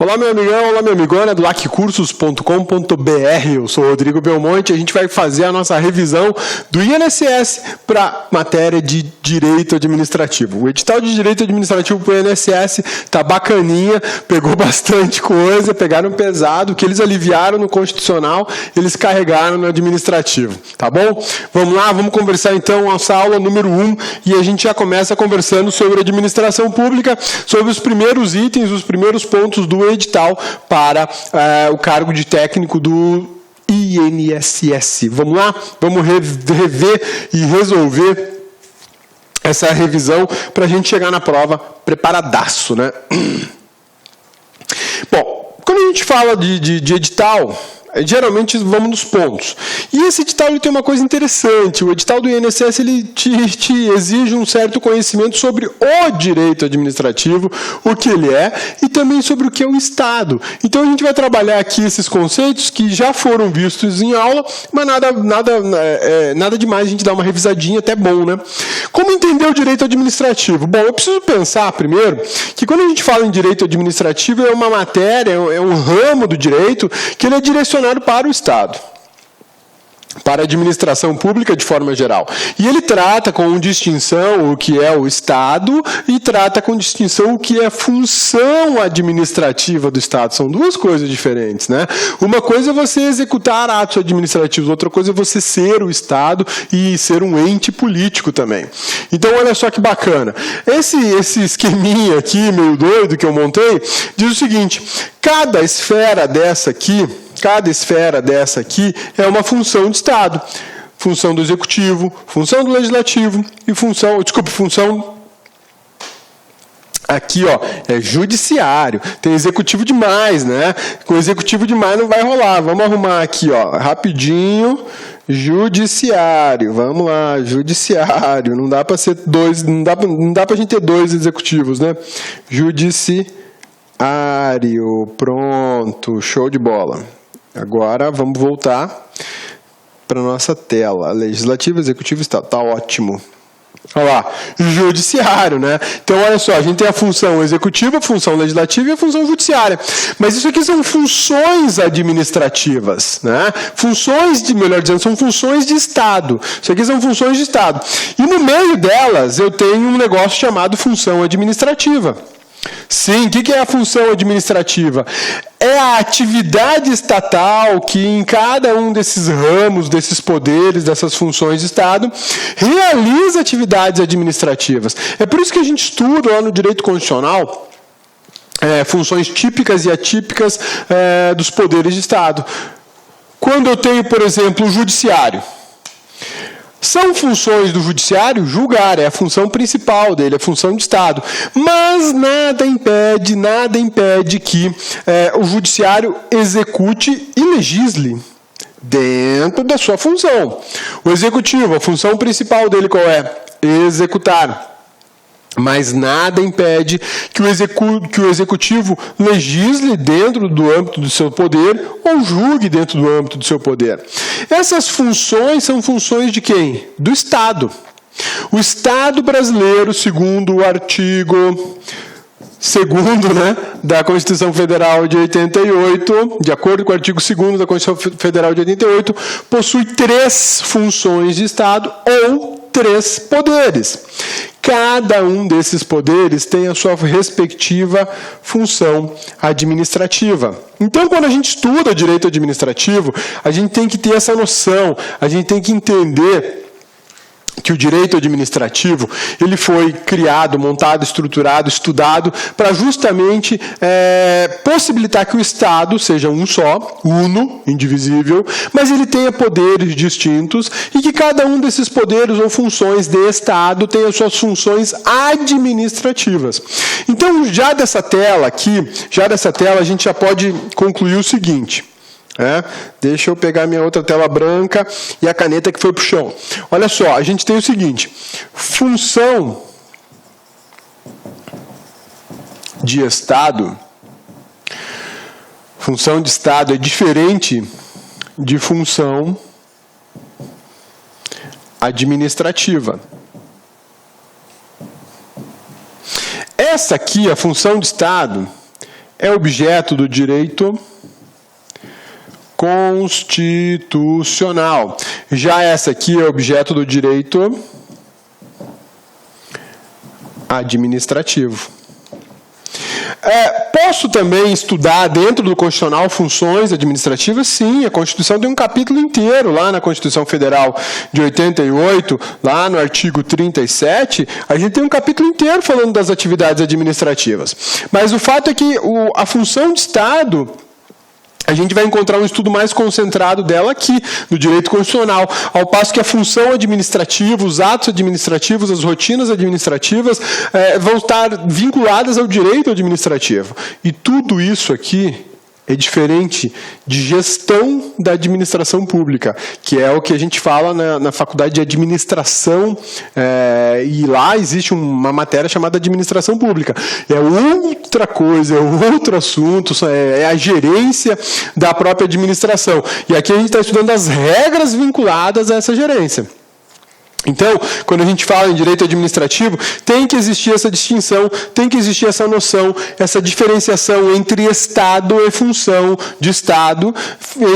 Olá, meu amigão, olá, minha amigona do lacursos.com.br. Eu sou o Rodrigo Belmonte e a gente vai fazer a nossa revisão do INSS para matéria de direito administrativo. O edital de direito administrativo para o INSS tá bacaninha, pegou bastante coisa, pegaram pesado, o que eles aliviaram no constitucional, eles carregaram no administrativo, tá bom? Vamos lá, vamos conversar então nossa aula número 1 e a gente já começa conversando sobre administração pública, sobre os primeiros itens, os primeiros pontos do edital para o cargo de técnico do INSS. Vamos lá? Vamos rever e resolver essa revisão para a gente chegar na prova preparadaço, né? Bom, quando a gente fala de edital, geralmente vamos nos pontos. E esse edital ele tem uma coisa interessante. O edital do INSS ele te exige um certo conhecimento sobre o direito administrativo, o que ele é, e também sobre o que é o Estado. Então a gente vai trabalhar aqui esses conceitos que já foram vistos em aula, mas nada demais a gente dar uma revisadinha, até bom, né? Como entender o direito administrativo? Bom, eu preciso pensar primeiro que quando a gente fala em direito administrativo é uma matéria, é um ramo do direito que ele é direcionado para o Estado, para a administração pública de forma geral. E ele trata com distinção o que é o Estado e trata com distinção o que é função administrativa do Estado. São duas coisas diferentes, né? Uma coisa é você executar atos administrativos, outra coisa é você ser o Estado e ser um ente político também. Então, olha só que bacana. Esse esqueminha aqui, meio doido, que eu montei, diz o seguinte: cada esfera dessa aqui é uma função de Estado. Função do Executivo, função do Legislativo e função aqui, ó, é Judiciário. Tem Executivo demais, né? Com Executivo demais não vai rolar. Vamos arrumar aqui, ó, rapidinho. Judiciário, vamos lá, Judiciário. Não dá para ser dois, não dá para a gente ter dois executivos, né? Judiciário, pronto, show de bola. Agora vamos voltar para a nossa tela. Legislativo, Executivo, Estado. Está ótimo. Olha lá, Judiciário, né? Então, olha só, a gente tem a função executiva, a função legislativa e a função judiciária. Mas isso aqui são funções administrativas, né? Melhor dizendo, são funções de Estado. Isso aqui são funções de Estado. E no meio delas, eu tenho um negócio chamado função administrativa. Sim, o que é a função administrativa? É a atividade estatal que em cada um desses ramos, desses poderes, dessas funções de Estado, realiza atividades administrativas. É por isso que a gente estuda lá no direito constitucional funções típicas e atípicas dos poderes de Estado. Quando eu tenho, por exemplo, o judiciário, são funções do judiciário julgar, é a função principal dele, a função de Estado. Mas nada impede que o judiciário execute e legisle dentro da sua função. O executivo, a função principal dele qual é? Executar. Mas nada impede que o executivo legisle dentro do âmbito do seu poder ou julgue dentro do âmbito do seu poder. Essas funções são funções de quem? Do Estado. O Estado brasileiro, segundo o artigo 2º, né, da Constituição Federal de 88, de acordo com o artigo 2º da Constituição Federal de 88, possui 3 funções de Estado ou 3 poderes. Cada um desses poderes tem a sua respectiva função administrativa. Então, quando a gente estuda direito administrativo, a gente tem que ter essa noção, a gente tem que entender que o direito administrativo ele foi criado, montado, estruturado, estudado para justamente possibilitar que o Estado seja um só, uno, indivisível, mas ele tenha poderes distintos e que cada um desses poderes ou funções de Estado tenha suas funções administrativas. Então, já dessa tela a gente já pode concluir o seguinte. Deixa eu pegar minha outra tela branca e a caneta que foi para o chão. Olha só, a gente tem o seguinte: função de Estado é diferente de função administrativa. Essa aqui, a função de Estado, é objeto do direito constitucional. Já essa aqui é objeto do direito administrativo. Posso também estudar dentro do Constitucional funções administrativas? Sim, a Constituição tem um capítulo inteiro lá na Constituição Federal de 88, lá no artigo 37, a gente tem um capítulo inteiro falando das atividades administrativas. Mas o fato é que a função de Estado, a gente vai encontrar um estudo mais concentrado dela aqui, no direito constitucional, ao passo que a função administrativa, os atos administrativos, as rotinas administrativas vão estar vinculadas ao direito administrativo. E tudo isso aqui é diferente de gestão da administração pública, que é o que a gente fala na faculdade de administração, e lá existe uma matéria chamada administração pública. É outra coisa, é outro assunto, é a gerência da própria administração. E aqui a gente está estudando as regras vinculadas a essa gerência. Então, quando a gente fala em direito administrativo, tem que existir essa distinção, tem que existir essa noção, essa diferenciação entre Estado e função de Estado,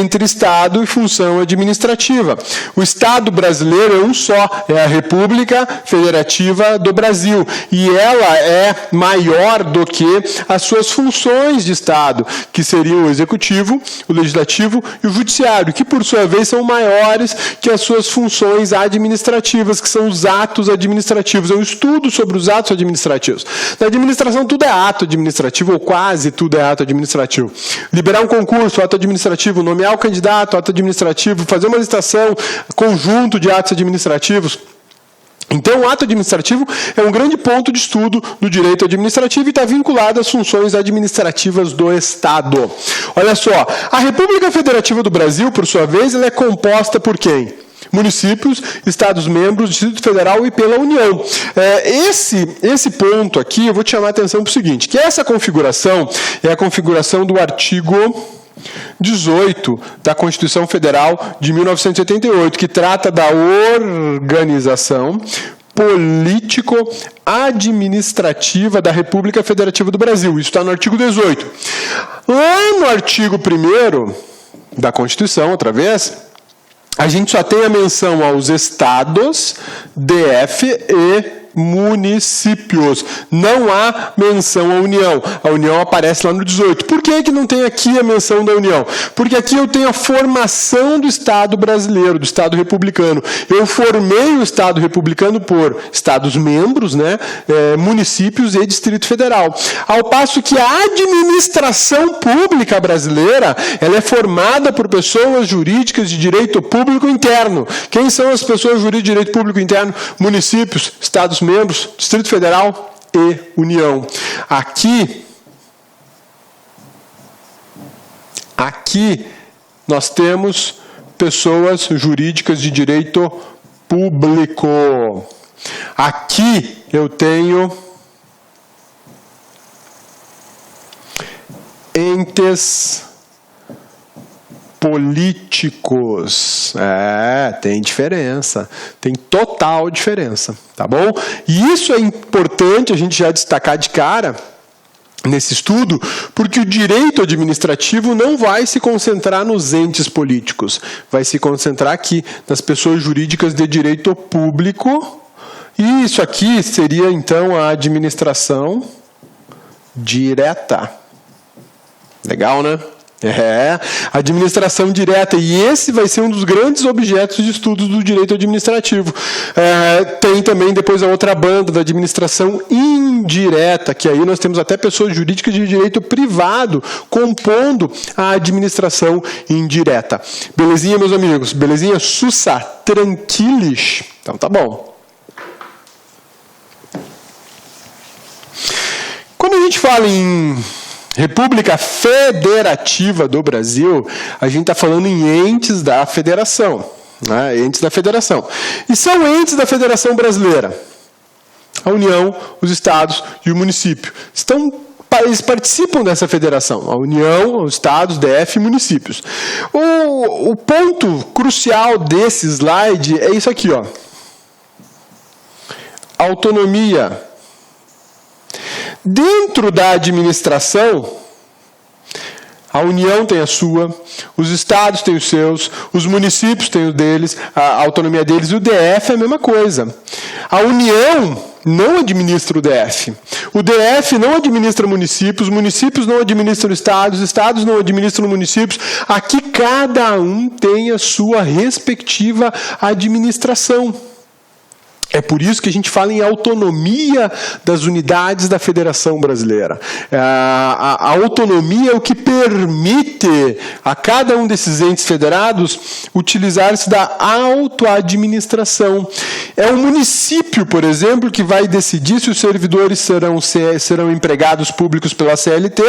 entre Estado e função administrativa. O Estado brasileiro é um só, é a República Federativa do Brasil, e ela é maior do que as suas funções de Estado, que seriam o Executivo, o Legislativo e o Judiciário, que por sua vez são maiores que as suas funções administrativas, que são os atos administrativos. É um estudo sobre os atos administrativos. Na administração, tudo é ato administrativo, ou quase tudo é ato administrativo. Liberar um concurso, ato administrativo. Nomear o candidato, ato administrativo. Fazer uma licitação, conjunto de atos administrativos. Então, o ato administrativo é um grande ponto de estudo do direito administrativo e está vinculado às funções administrativas do Estado. Olha só, a República Federativa do Brasil, por sua vez, ela é composta por quem? Municípios, Estados-membros, Distrito Federal e pela União. Esse ponto aqui, eu vou te chamar a atenção para o seguinte, que essa configuração é a configuração do artigo 18 da Constituição Federal de 1988, que trata da organização político-administrativa da República Federativa do Brasil. Isso está no artigo 18. Lá no artigo 1º da Constituição, outra vez, a gente só tem a menção aos estados, DF e municípios. Não há menção à União. A União aparece lá no 18. Por que não tem aqui a menção da União? Porque aqui eu tenho a formação do Estado brasileiro, do Estado republicano. Eu formei o Estado republicano por Estados-membros, municípios e Distrito Federal. Ao passo que a administração pública brasileira, ela é formada por pessoas jurídicas de direito público interno. Quem são as pessoas jurídicas de direito público interno? Municípios, Estados membros, Distrito Federal e União. Aqui nós temos pessoas jurídicas de direito público. Aqui eu tenho entes políticos. Tem diferença. Tem total diferença. Tá bom? E isso é importante a gente já destacar de cara nesse estudo, porque o direito administrativo não vai se concentrar nos entes políticos. Vai se concentrar aqui nas pessoas jurídicas de direito público. E isso aqui seria, então, a administração direta. Legal, né? Administração direta, e esse vai ser um dos grandes objetos de estudo do direito administrativo. Tem também depois a outra banda da administração indireta, que aí nós temos até pessoas jurídicas de direito privado compondo a administração indireta. Belezinha, meus amigos? Belezinha? Sussa? Tranquilos? Então tá bom. Quando a gente fala em República Federativa do Brasil, a gente está falando em entes da federação. Entes da federação. E são entes da Federação Brasileira. A União, os estados e o município. Eles participam dessa federação. A União, os estados, DF e municípios. O ponto crucial desse slide é isso aqui, ó. Autonomia. Dentro da administração, A União tem a sua, os estados têm os seus, os municípios têm o deles, a autonomia deles, e o DF é a mesma coisa. A União não administra o DF. O DF não administra municípios, os municípios não administram estados, os estados não administram municípios. Aqui cada um tem a sua respectiva administração. É por isso que a gente fala em autonomia das unidades da Federação Brasileira. A autonomia é o que permite a cada um desses entes federados utilizar-se da autoadministração. É o município, por exemplo, que vai decidir se os servidores serão empregados públicos pela CLT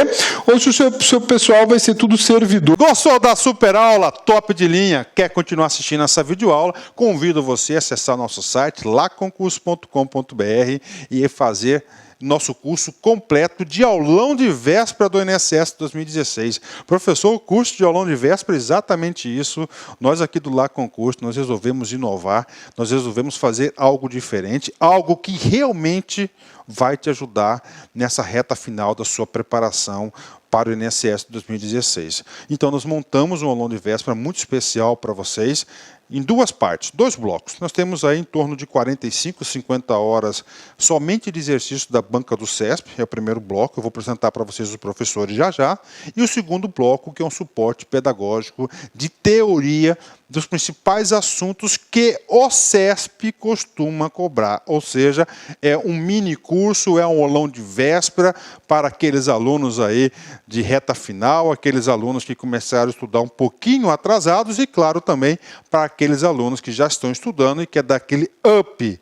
ou se o seu pessoal vai ser tudo servidor. Gostou da super aula? Top de linha? Quer continuar assistindo essa videoaula? Convido você a acessar nosso site laconcurso.com.br e fazer nosso curso completo de aulão de véspera do INSS 2016. Professor, o curso de aulão de véspera é exatamente isso. Nós aqui do Laconcurso, nós resolvemos inovar, nós resolvemos fazer algo diferente, algo que realmente vai te ajudar nessa reta final da sua preparação para o INSS 2016. Então, nós montamos um aulão de véspera muito especial para vocês, em duas partes, 2 blocos. Nós temos aí em torno de 45, 50 horas somente de exercício da banca do CESP, é o primeiro bloco, eu vou apresentar para vocês os professores já. E o segundo bloco, que é um suporte pedagógico de teoria dos principais assuntos que o CESP costuma cobrar. Ou seja, é um mini curso, é um aulão de véspera para aqueles alunos aí de reta final, aqueles alunos que começaram a estudar um pouquinho atrasados e, claro, também para aqueles alunos que já estão estudando e quer dar aquele up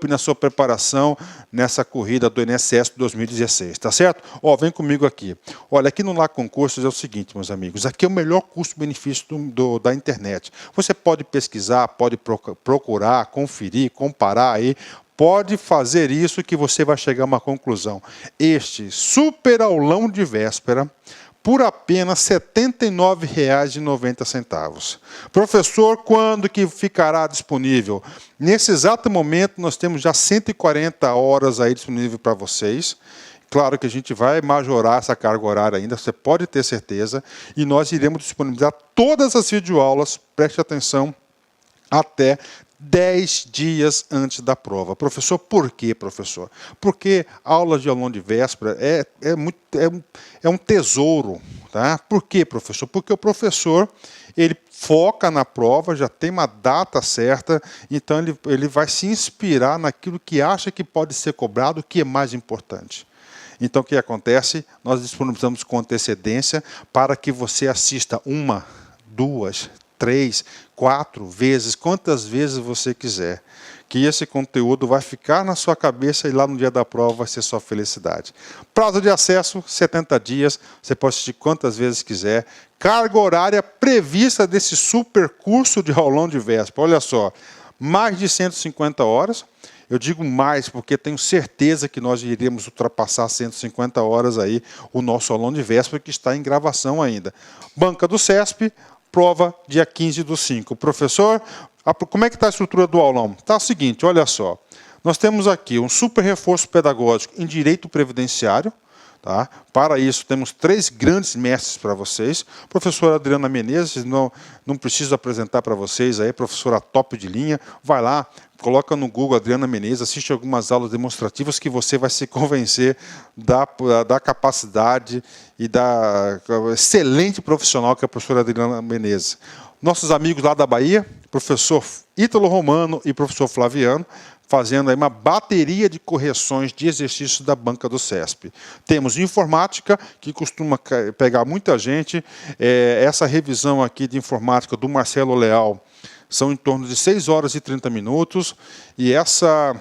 na sua preparação nessa corrida do INSS 2016, tá certo? Ó, vem comigo aqui. Olha, aqui no Laconcursos é o seguinte, meus amigos, aqui é o melhor custo-benefício da internet. Você pode pesquisar, pode procurar, conferir, comparar aí, pode fazer isso que você vai chegar a uma conclusão. Este super aulão de véspera, por apenas R$ 79,90. Professor, quando que ficará disponível? Nesse exato momento, nós temos já 140 horas aí disponível para vocês. Claro que a gente vai majorar essa carga horária ainda, você pode ter certeza, e nós iremos disponibilizar todas as videoaulas, preste atenção, até 10 dias antes da prova. Professor, por quê, professor? Porque aula de aulão de véspera é um tesouro. Tá? Por quê, professor? Porque o professor ele foca na prova, já tem uma data certa, então ele vai se inspirar naquilo que acha que pode ser cobrado, que é mais importante. Então, o que acontece? Nós disponibilizamos com antecedência para que você assista 1, 2, 3, 4 vezes, quantas vezes você quiser. Que esse conteúdo vai ficar na sua cabeça e lá no dia da prova vai ser sua felicidade. Prazo de acesso, 70 dias, você pode assistir quantas vezes quiser. Carga horária prevista desse super curso de aulão de véspera. Olha só, mais de 150 horas. Eu digo mais porque tenho certeza que nós iremos ultrapassar 150 horas aí o nosso aulão de véspera que está em gravação ainda. Banca do CESP, prova dia 15/5. Professor, como é que está a estrutura do aulão? Está o seguinte, olha só. Nós temos aqui um super reforço pedagógico em direito previdenciário. Tá? Para isso, temos 3 grandes mestres para vocês. Professora Adriana Menezes, não preciso apresentar para vocês, aí, professora top de linha. Vai lá, coloca no Google Adriana Menezes, assiste algumas aulas demonstrativas que você vai se convencer da capacidade e da excelente profissional que é a professora Adriana Menezes. Nossos amigos lá da Bahia, professor Ítalo Romano e professor Flaviano, fazendo aí uma bateria de correções de exercícios da banca do CESP. Temos informática, que costuma pegar muita gente. Essa revisão aqui de informática do Marcelo Leal são em torno de 6 horas e 30 minutos. E essa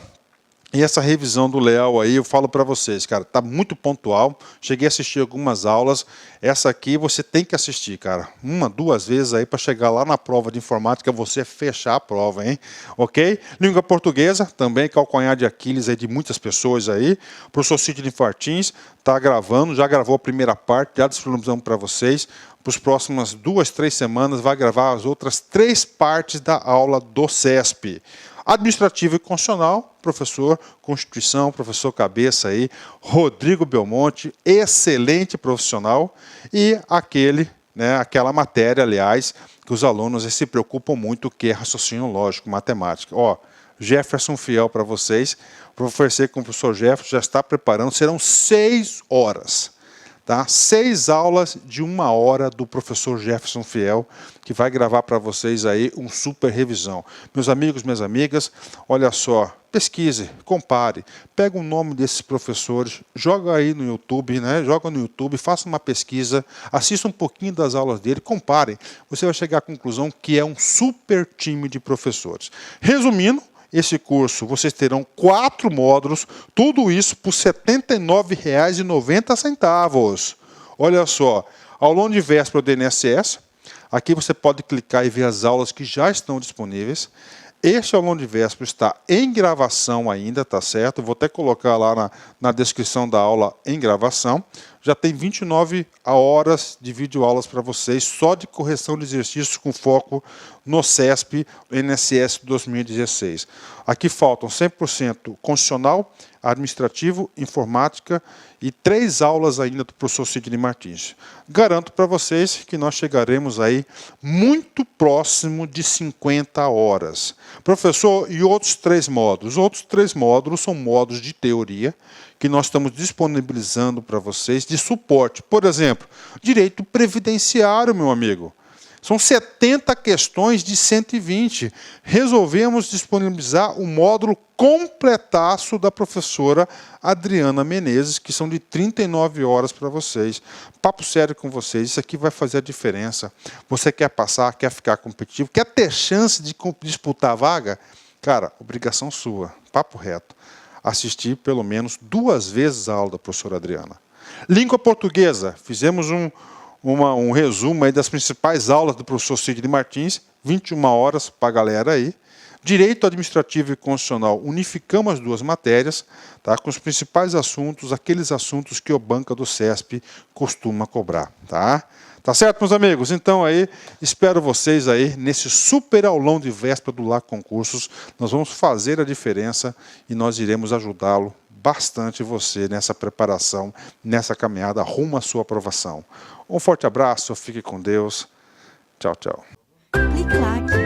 revisão do Leal aí, eu falo para vocês, cara, tá muito pontual. Cheguei a assistir algumas aulas. Essa aqui você tem que assistir, cara. 1, 2 vezes aí para chegar lá na prova de informática, você fechar a prova, hein? Ok? Língua portuguesa, também calcanhar de Aquiles aí de muitas pessoas aí. O professor Sidney Martins está gravando, já gravou a primeira parte, já disponibilizamos para vocês. Para as próximas 2, 3 semanas, vai gravar as outras 3 partes da aula do CESP. Administrativo e constitucional, professor Constituição, professor Cabeça aí, Rodrigo Belmonte, excelente profissional, e aquela matéria, aliás, que os alunos se preocupam muito, que é raciocínio lógico, matemática. Ó, Jefferson Fiel para vocês, o professor com o professor Jefferson já está preparando, serão 6 horas. Tá? 6 aulas de 1 hora do professor Jefferson Fiel, que vai gravar para vocês aí um super revisão. Meus amigos, minhas amigas, olha só, pesquise, compare, pega o nome desses professores, joga aí no YouTube, né? Joga no YouTube, faça uma pesquisa, assista um pouquinho das aulas dele, compare. Você vai chegar à conclusão que é um super time de professores. Resumindo, esse curso, vocês terão 4 módulos, tudo isso por R$ 79,90. Olha só, aulão de véspera do INSS, aqui você pode clicar e ver as aulas que já estão disponíveis. Este aulão de véspera está em gravação ainda, tá certo? Vou até colocar lá na descrição da aula em gravação. Já tem 29 horas de videoaulas para vocês, só de correção de exercícios com foco no CESP, INSS 2016. Aqui faltam 100% constitucional, administrativo, informática e 3 aulas ainda do professor Sidney Martins. Garanto para vocês que nós chegaremos aí muito próximo de 50 horas. Professor, e outros 3 módulos? Outros 3 módulos são módulos de teoria, que nós estamos disponibilizando para vocês de suporte. Por exemplo, direito previdenciário, meu amigo. São 70 questões de 120. Resolvemos disponibilizar o módulo completaço da professora Adriana Menezes, que são de 39 horas para vocês. Papo sério com vocês, isso aqui vai fazer a diferença. Você quer passar, quer ficar competitivo, quer ter chance de disputar a vaga? Cara, obrigação sua, papo reto. Assistir pelo menos 2 vezes a aula da professora Adriana. Língua portuguesa, fizemos um resumo aí das principais aulas do professor Sidney Martins, 21 horas para a galera aí. Direito administrativo e constitucional, unificamos as 2 matérias, tá, com os principais assuntos, aqueles assuntos que o banca do CESP costuma cobrar. Tá certo, meus amigos? Então aí, espero vocês aí nesse super aulão de véspera do LAC Concursos. Nós vamos fazer a diferença e nós iremos ajudá-lo bastante você nessa preparação, nessa caminhada rumo à sua aprovação. Um forte abraço, fique com Deus. Tchau, tchau. Clique lá.